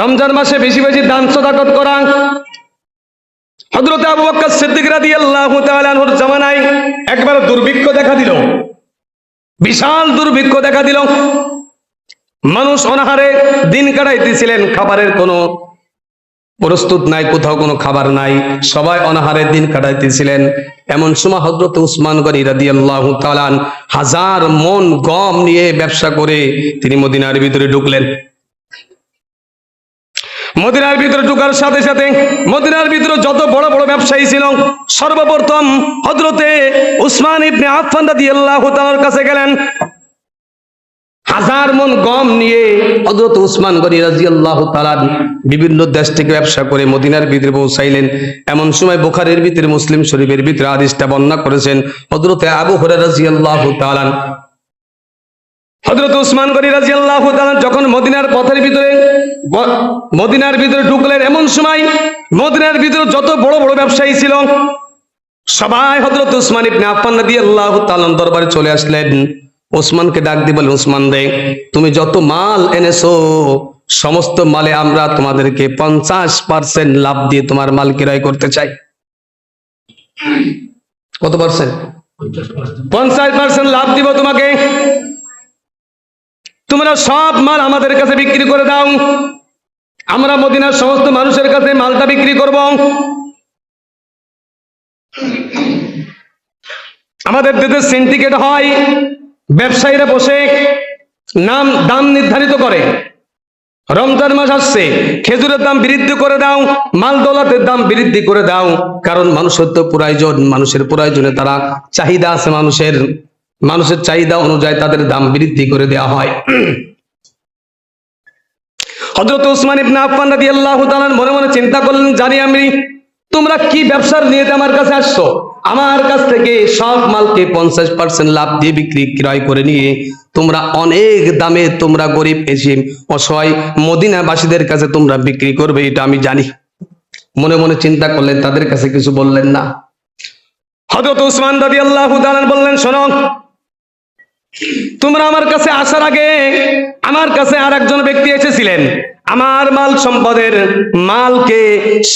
রমজান মাসে বেশি বেশি দান সাদাকত করা। হযরত আবু বকর সিদ্দিক রাদিয়াল্লাহু তাআলা আনহুর জামানায় একবার দুর্ভিক্ষ দেখা দিল, বিশাল দুর্ভিক্ষ দেখা দিল। মানুষ অনাহারে দিন কাটাইতেছিলেন, খাবারের কোনো প্রস্তুত নাই, কোথাও কোনো খাবার নাই, সবাই অনাহারে দিন কাটাইতেছিলেন। এমন সময় হযরত উসমান গনি রাদিয়াল্লাহু তাআলা 1000 মণ গম নিয়ে ব্যবসা করে তিনি মদিনার ভিতরে ঢুকলেন। মদিনার ভিতরে ঢোকার সাথে সাথে মদিনার ভিতরে যত বড় বড় ব্যবসায়ী ছিল সর্বপ্রথম হযরতে উসমান ইবনে আফফান রাদিয়াল্লাহু তাআলার কাছে গেলেন। 1000 মণ গম নিয়ে হযরত উসমান গনি রাদিয়াল্লাহু তাআলা বিভিন্ন দেশ থেকে ব্যবসা করে মদিনার ভিতরে পৌঁছাইলেন। এমন সময় বুখারীর ভিতরে, মুসলিম শরীফের ভিতরে হাদিসটা বর্ণনা করেছেন হযরতে আবু হুরায়রা রাদিয়াল্লাহু তাআলা। হযরত উসমান গনি রাদিয়াল্লাহু তাআলা যখন মদিনার পথের ভিতরে মদিনার ভিতরে ঢুকলেন, এমন সময় মদিনার ভিতরে যত বড় বড় ব্যবসায়ী ছিল সবাই হযরত উসমান ইবনে আফফান রাদিয়াল্লাহু তাআলার দরবারে চলে আসলেন। ওসমানকে ডাক দিয়ে বলেন, ওসমান রে, তুমি যত মাল এনেছো সমস্ত মালে আমরা তোমাদেরকে 50% লাভ দিয়ে তোমার মাল ক্রয় করতে চাই। কত পার্সেন্ট? 50% লাভ দিব তোমাকে। তোমরা সব মাল আমাদের কাছে বিক্রি করে দাও, আমরা মদিনার সমস্ত মানুষের কাছে মালটা বিক্রি করব। আমাদের দেশে সিন্ডিকেট হয়, ব্যবসায়ীরা বসে দাম নির্ধারিত করে। রমজান মাস আসছে, খেজুরের দাম বৃদ্ধি করে দাও, মাল দৌলতের দাম বৃদ্ধি করে দাও, কারণ মানুষের তো প্রয়োজন, মানুষের প্রয়োজনে তারা চাহিদা আছে, মানুষের চাহিদা অনুযায়ী তাদের দাম বৃদ্ধি করে দেওয়া হয়। হযরত উসমান ইবনে আফফান রাদিয়াল্লাহু তাআলা মনে মনে চিন্তা করলেন, জানি আমি তোমরা কি ব্যবসার নিয়তে আমার কাছে আসছো। আমার কাছ থেকে সব মালকে 50% লাভ দিয়ে ক্রয় করে নিয়ে তোমরা অনেক দামে তোমরা গরিব এসিম অসহায় মদিনাবাসীদের কাছে তোমরা বিক্রি করবে, এটা আমি জানি। মনে মনে চিন্তা করলেন, তাদের কাছে কিছু বললেন না। হযরত উসমান রাদিয়াল্লাহু তাআলা বললেন, শোনো, তোমরা আমার কাছে আসার আগে আমার কাছে আরেকজন ব্যক্তি এসেছিলেন, আমার মাল সম্পদের মালকে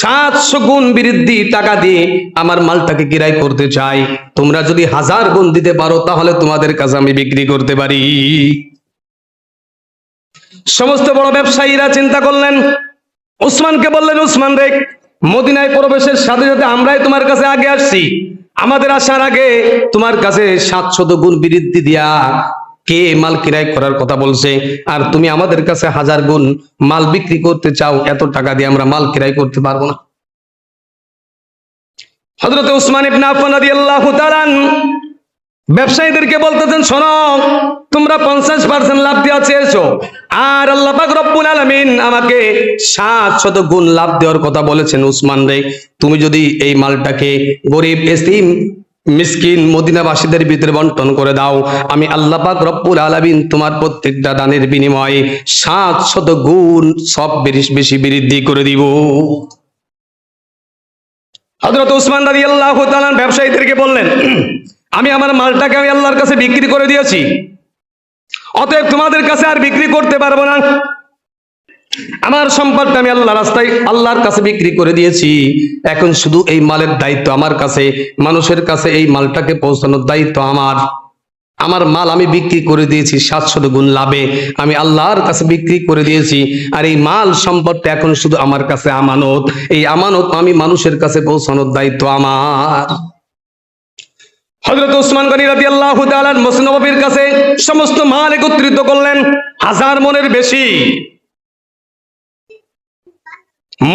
700 গুণ বৃদ্ধি টাকা দিয়ে আমার মালটাকে ক্রয় করতে চাই। তোমরা যদি 1000 গুণ দিতে পারো তাহলে তোমাদের কাছে আমি বিক্রি করতে পারি। সমস্ত বড় ব্যবসায়ীরা চিন্তা করলেন, উসমানকে বললেন, উসমান রে, মদিনায় প্রবেশের সাথে সাথে আমরাই তোমার কাছে আগে আসছি, আমাদের আসার আগে তোমার কাছে 700 গুণ বৃদ্ধি দিয়া কে মাল ক্রয় করার কথা বলছে, আর তুমি আমাদের কাছে 1000 গুণ মাল বিক্রি করতে চাও, এত টাকা দিয়ে আমরা মাল ক্রয় করতে পারবো না। হযরত উসমান ইবনে আফফান রাদিয়াল্লাহু তাআলা ব্যবসায়ীদেরকে বলতেছেন, শোনো, তোমরা 50% লাভ দেওয়া চেয়েছো, আর আল্লাহ পাক রব্বুল আলামিন আমাকে 700 গুণ লাভ দেওয়ার কথা বলেছেন। উসমান রে, তুমি যদি এই মালটাকে গরিব এতিম মিসকিন মদিনাবাসীদের ভিতরে বন্টন করে দাও, আমি আল্লাহ পাক রব্বুল আলামিন তোমার প্রত্যেকটা দানের বিনিময়ে 700 গুণ সব বেশি বৃদ্ধি করে দিব। হযরত উসমান রাদিয়াল্লাহু তাআলা ব্যবসায়ীদেরকে বললেন, আমি আমার মালটাকে আমি আল্লাহর কাছে বিক্রি করে দিয়েছি, অতএব তোমাদের কাছে আর বিক্রি করতে পারবো না। আমার সম্পদটা আমি আল্লাহর কাছে বিক্রি করে দিয়েছি, এখন শুধু এই মালের দায়িত্ব আমার কাছে, মানুষের কাছে এই মালটাকে পৌঁছানোর দায়িত্ব আমার। আমার মাল আমি বিক্রি করে দিয়েছি 700 গুণ লাভে, আমি আল্লাহর কাছে বিক্রি করে দিয়েছি, আর এই মাল সম্পদটা এখন শুধু আমার কাছে আমানত, এই আমানত আমি মানুষের কাছে পৌঁছানোর দায়িত্ব আমার। হযরত উসমান গনি রাদিয়াল্লাহু তাআলা মসজিদ নববীর কাছে সমস্ত মাল একত্রিত করলেন, 1000 মণের বেশি।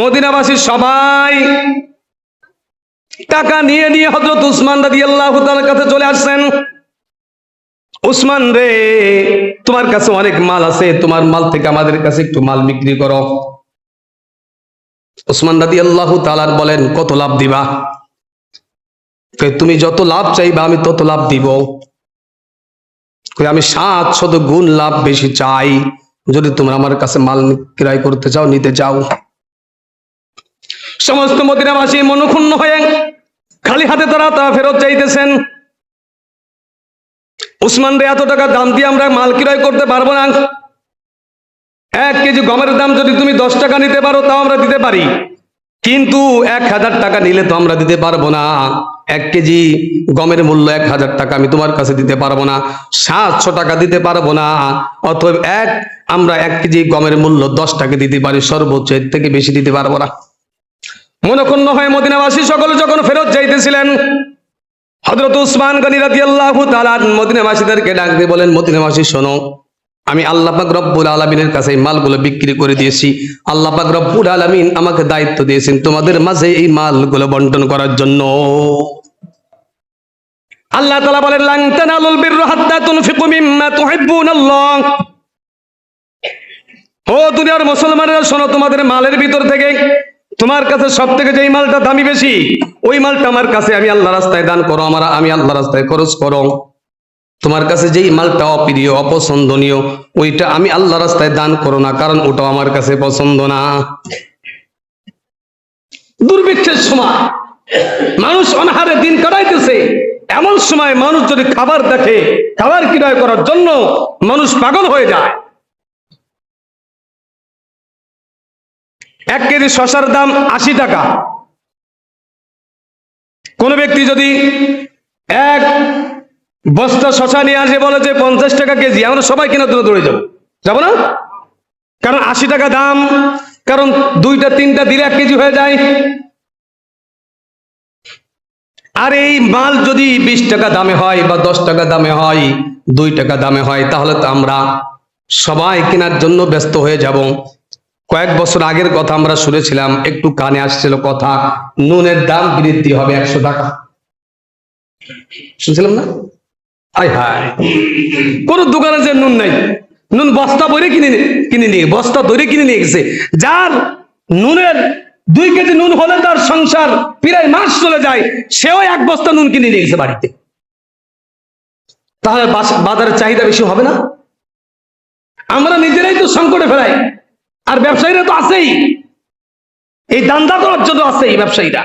মদিনাবাসী সবাই টাকা নিয়ে নিয়ে হযরত উসমান রাদিয়াল্লাহু তাআলার কাছে চলে আসছেন। উসমান রে, তোমার কাছে অনেক মাল আছে, তোমার মাল থেকে আমাদের কাছে একটু মাল বিক্রি করো। উসমান রাদিয়াল্লাহু তাআলা বলেন, কত লাভ দিবা? তুমি যত লাভ চাইবা আমি তত লাভ দিব। আমি 700 গুণ লাভ বেশি চাই, যদি তোমরা আমার কাছে মাল ক্রয় করতে চাও, নিতে চাও। সমস্ত মদিনাবাসী মনক্ষুণ্ণ হয়ে খালি হাতে তারা ফেরত চাইতেছেন। উসমান রে, এত টাকা দাম দিয়ে আমরা মাল ক্রয় করতে পারবো না। 1 কেজি গমের দাম যদি তুমি 10 টাকা নিতে পারো তাও আমরা দিতে পারি, কিন্তু 1000 টাকা নিলে তো আমরা দিতে পারবো না। 1 কেজি গমের মূল্য 1000 টাকা, আমি তোমার কাছে দিতে পারবো না। 700 টাকা দিতে পারবো না। অতএব আমরা 1 কেজি গমের মূল্য 10 টাকা দিতে পারি, সর্বোচ্চ এর থেকে বেশি দিতে পারবো না। মনক্ষুণ্ণ হয়ে মদিনাবাসী সকলে যখন ফেরত যাইতেছিলেন, হযরত উসমান গনি রাদিয়াল্লাহু তাআলা মদিনাবাসীদেরকে ডাক দিয়ে বলেন, মদিনাবাসী শোনো, আমি আল্লাহ পাক রব্বুল আলামিনের কাছে এই মালগুলো বিক্রি করে দিয়েছি। আল্লাহ পাক রব্বুল আলামিন আমাকে দায়িত্ব দিয়েছেন তোমাদের মাঝে এই মালগুলো বন্টন করার জন্য। আল্লাহ তাআলা বলেন, লান তানালুল বিররা হাত্তা তুনফিকু মিম্মা তুহিব্বুনাল্লাহ। ও দুনিয়ার মুসলমানেরা শোনো, তোমাদের মালের ভিতর থেকে তোমার কাছে সবথেকে যেই মালটা দামি বেশি, ওই মালটা আমার কাছে আমি আল্লাহর রাস্তায় দান করো, আমি আল্লাহর রাস্তায় খরচ করো। তোমার কাছে যেই মালটা অপ্রিয় অপছন্দনীয়, ওইটা আমি আল্লাহর রাস্তায় দান করো না, কারণ ওটা আমার কাছে পছন্দ না। দুর্ভিক্ষের সময় মানুষ অনাহারে দিন কাটাইতেছে, এমন সময় মানুষ যদি খাবার দেখে, খাবার ক্রয় করার জন্য মানুষ পাগল হয়ে যায়। 1 কেজি শসার দাম 80 টাকা। কোন ব্যক্তি যদি 1 বস্তা শসা নিয়ে আসে, বলে যে 50 টাকা কেজি, আমরা সবাই কেনার জন্য দৌড়ে যাবো না? কারণ 80 টাকা দাম, কারণ 2টা 3টা দিলে 1 কেজি হয়ে যায়। আর এই মাল যদি 20 টাকা দামে হয় বা 10 টাকা দামে হয়, 2 টাকা দামে হয়, তাহলে তো আমরা সবাই কেনার জন্য ব্যস্ত হয়ে যাব। কয়েক বছর আগের কথা আমরা শুনেছিলাম, একটু কানে আসছিল কথা, নুনের দাম বৃদ্ধি হবে 100 টাকা। শুনছিলাম না? হায় হায়, কোন দোকানে যে নুন নাই, নুন বস্তা বইরে কিনে নিয়ে বস্তা ধরে কিনে নিয়ে গেছে। যার নুনের 2 কেজি নুন হলে তার সংসার প্রায় মাস চলে যায়, সেও 1 বস্তা নুন কিনে নিয়ে গেছে বাড়িতে। তাহলে বাজারের চাহিদা বেশি হবে না? আমরা নিজেরাই তো সংকটে ফেলাই, আর ব্যবসায়ীরা তো আছেই, এই দান্দা করার জন্য আছে এই ব্যবসায়ীরা।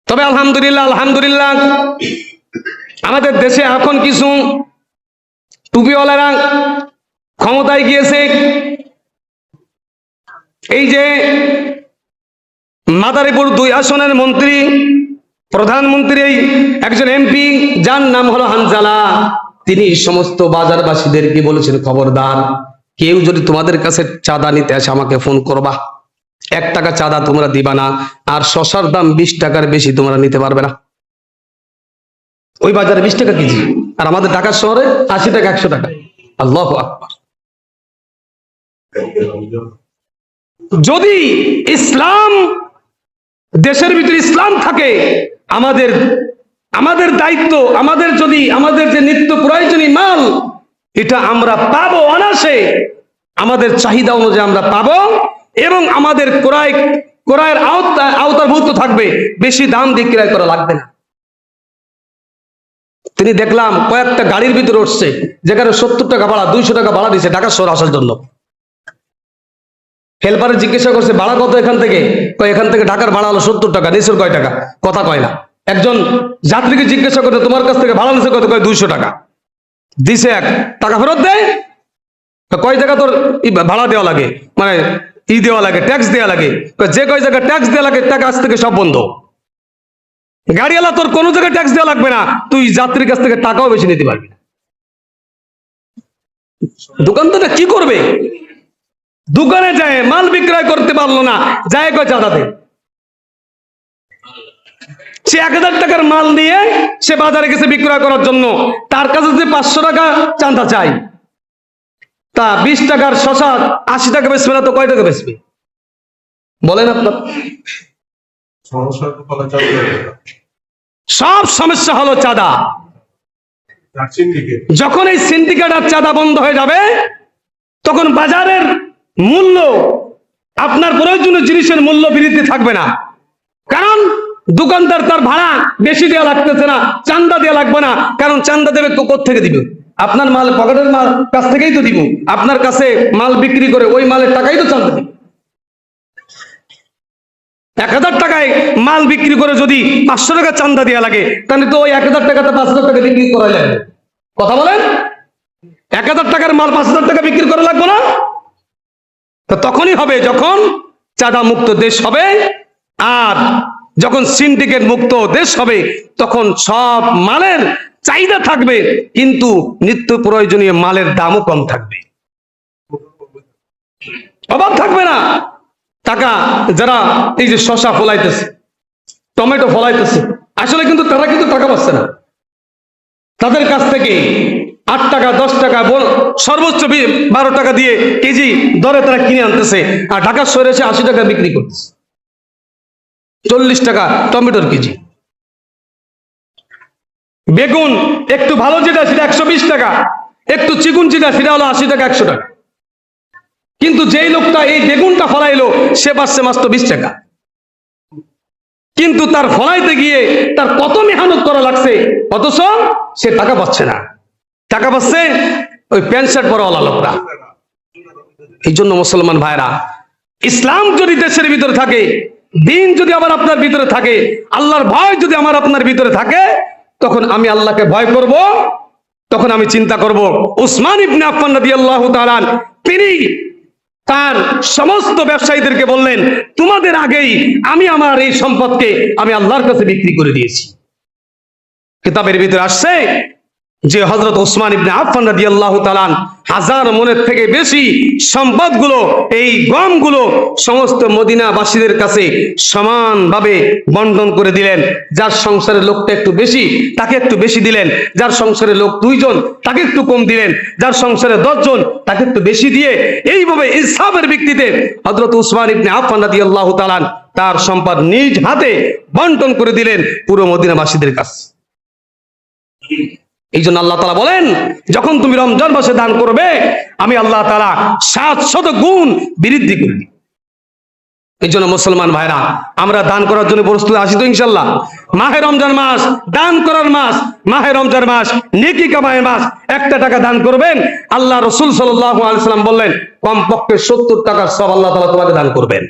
তবে আলহামদুলিল্লাহ আমাদের দেশে এখন কিছু টুপিওয়ালারা ক্ষমতায় গিয়েছে। এই যে মাদারীপুর 2 আসনের মন্ত্রী, প্রধানমন্ত্রী, একজন এমপি, যার নাম হলো হানজালা, তিনি সমস্ত বাজারবাসীদেরকে বলেছেন, খবরদার, কেউ যদি তোমাদের কাছে চাঁদা নিতে আসে আমাকে ফোন করবা, 1 টাকা চাঁদা তোমরা দিবা না, আর শসার দাম 20 টাকার বেশি তোমরা নিতে পারবে না। ওই বাজারে 20 টাকা কেজি, আর আমাদের ঢাকা শহরে 80 টাকা 100 টাকা। আল্লাহু আকবার। যদি ইসলাম দেশের ভিতরে ইসলাম থাকে, আমাদের দায়িত্ব, আমাদের যে নিত্য প্রয়োজনীয় মাল, এটা আমরা পাবো অনায়াসে, আমাদের চাহিদা অনুযায়ী আমরা পাবো, এবং আমাদের ক্রয়ের আওতাভুক্ত থাকবে, বেশি দাম দিয়ে ক্রয় করা লাগবে না। তিনি দেখলাম কয়েকটা গাড়ির ভিতরে উঠছে, যেখানে 70 টাকা ভাড়া, 200 টাকা ভাড়া দিচ্ছে ঢাকা শহর আসার জন্য। হেল্পারে জিজ্ঞাসা করছে, ভাড়া কত এখান থেকে? এখান থেকে ঢাকার ভাড়া হলো 70 টাকা। নিচের কয় টাকা? কথা কয় না। একজন যাত্রীকে জিজ্ঞাসা করতে, তোমার কাছ থেকে ভাড়া নিচে কত? কয় 200 টাকা। দিছে 1 টাকা ফেরত দেয়। কয় টাকা তোর ভাড়া দেওয়া লাগে, মানে দেওয়া লাগে, ট্যাক্স দেওয়া লাগে? যে কয় জায়গায় ট্যাক্স দেওয়া লাগে, টাকা আজ থেকে সব বন্ধ। গাড়িওয়ালা তোর কোনো জায়গায় ট্যাক্স দেওয়া লাগবে না, তুই যাত্রীর কাছ থেকে টাকাও বেশি নিতে পারবি না। দোকানদারটা কি করবে? দোকানে যায় মাল বিক্রয় করতে পারলো না, যায় কয় চাঁদা দে। সে 1000 টাকার মাল নিয়ে সে বাজারে গেছে বিক্রয় করার জন্য, তার কাছে যে 500 টাকা চাঁদা চাই, তা 20 টাকার শসা 80 টাকা বেচবে না তো কয় টাকা বেচবে বলেন আপনার? সব সমস্যা হলো চাঁদা। যখন এই সিন্ডিকেট আর চাঁদা বন্ধ হয়ে যাবে, তখন বাজারের মূল্য, আপনার প্রয়োজনীয় জিনিসের মূল্য বৃদ্ধি থাকবে না। কারণ দোকানদার তার ভাড়া বেশি দেওয়া লাগতেছে না, চাঁদা দেওয়া লাগবে না। কারণ চাঁদা দেবে কোত্থেকে দিবে? আপনার মাল, পকেটের মাল কাছ থেকেই তো দিব। আপনার কাছে মাল বিক্রি করে ওই মালের টাকাই তো চাঁদা দিব। 1000 টাকায় মাল বিক্রি করে যদি 500 টাকা চাঁদা দেওয়া লাগে, তাহলে তো ওই 1000 টাকাতে 500 টাকা বিক্রি করা যায়। কথা বলেন? 1000 টাকার মাল 5000 টাকা বিক্রি করা লাগবে না? তো তখনই হবে যখন চাঁদা মুক্ত দেশ হবে, আর যখন সিন্ডিকেট মুক্ত দেশ হবে, তখন সব মালের চাহিদা থাকবে, কিন্তু নিত্য প্রয়োজনীয় মালের দামও কম থাকবে, অভাব থাকবে না। টাকা যারা এই যে শসা ফলাইতেছে, টমেটো ফলাইতেছে, আসলে কিন্তু তারা কিন্তু টাকা পাচ্ছে না। তাদের কাছ থেকে 8 টাকা 10 টাকা সর্বোচ্চ 12 টাকা দিয়ে কেজি দরে তারা কিনে আনতেছে, আর ঢাকা শহরে এসে 80 টাকা বিক্রি করতেছে, 40 টাকা টমেটোর কেজি। বেগুন একটু ভালো যেটা সেটা 120 টাকা, একটু চিকুন যেটা সেটা হলো 80 টাকা 100 টাকা। কিন্তু যেই লোকটা এই বেগুনটা ফলাইলো সে পাচ্ছে মাত্র 20 টাকা, কিন্তু তার ফলাইতে গিয়ে তার কত মেহনত করা লাগছে, অথচ সে টাকা পাচ্ছে না। টাকা পাচ্ছে ওই প্যান্ট শার্ট পরাওয়ালা লোকটা। এই জন্য মুসলমান ভাইরা, ইসলাম যদি দেশের ভিতরে থাকে, দিন যদি আবার আপনার ভিতরে থাকে, আল্লাহর ভয় যদি আমার আপনার ভিতরে থাকে, তখন আমি আল্লাহকে ভয় করব, তখন আমি চিন্তা করব। উসমান ইবনে আফফান রাদিয়াল্লাহু তাআলা তিনি তার সমস্ত ব্যবসায়ীদেরকে বললেন, তোমাদের আগেই আমি আমার এই সম্পদকে আমি আল্লাহর কাছে বিক্রি করে দিয়েছি। কিতাবের ভিতরে আসছে যে হযরত উসমান ইবনে আফফান রাদিয়াল্লাহু তাআলা হাজার মনের থেকে বেশি সম্পদগুলো, এই গমগুলো সমস্ত মদিনাবাসীদের কাছে সমানভাবে বন্টন করে দিলেন। যার সংসারের লোকটা একটু বেশি তাকে একটু বেশি দিলেন, যার সংসারে লোক 2 জন তাকে একটু কম দিলেন, যার সংসারে 10 জন তাকে একটু বেশি দিয়ে এইভাবে ইনসাফের ভিত্তিতে হযরত উসমান ইবনে আফফান রাদিয়াল্লাহু তাআলা তার সম্পদ নিজ হাতে বন্টন করে দিলেন পুরো মদিনাবাসীদের কাছে। এই জন্য আল্লাহ তাআলা বলেন, যখন তুমি রমজান মাসে দান করবে, আমি আল্লাহ তাআলা 700 গুণ বৃদ্ধি করে দিই। এই জন্য মুসলমান ভাইরা, আমরা দান করার জন্য প্রস্তুত আছি তো ইনশাআল্লাহ? মাহে রমজান মাস দান করার মাস, মাহে রমজান মাস নেকি কামায়ের মাস। 1 টাকা দান করবেন, আল্লাহ রাসূল সাল্লাল্লাহু আলাইহি ওয়াসাল্লাম বললেন কমপক্ষে 70 টাকার সওয়াব আল্লাহ তাআলা তোমাকে দান করবেন।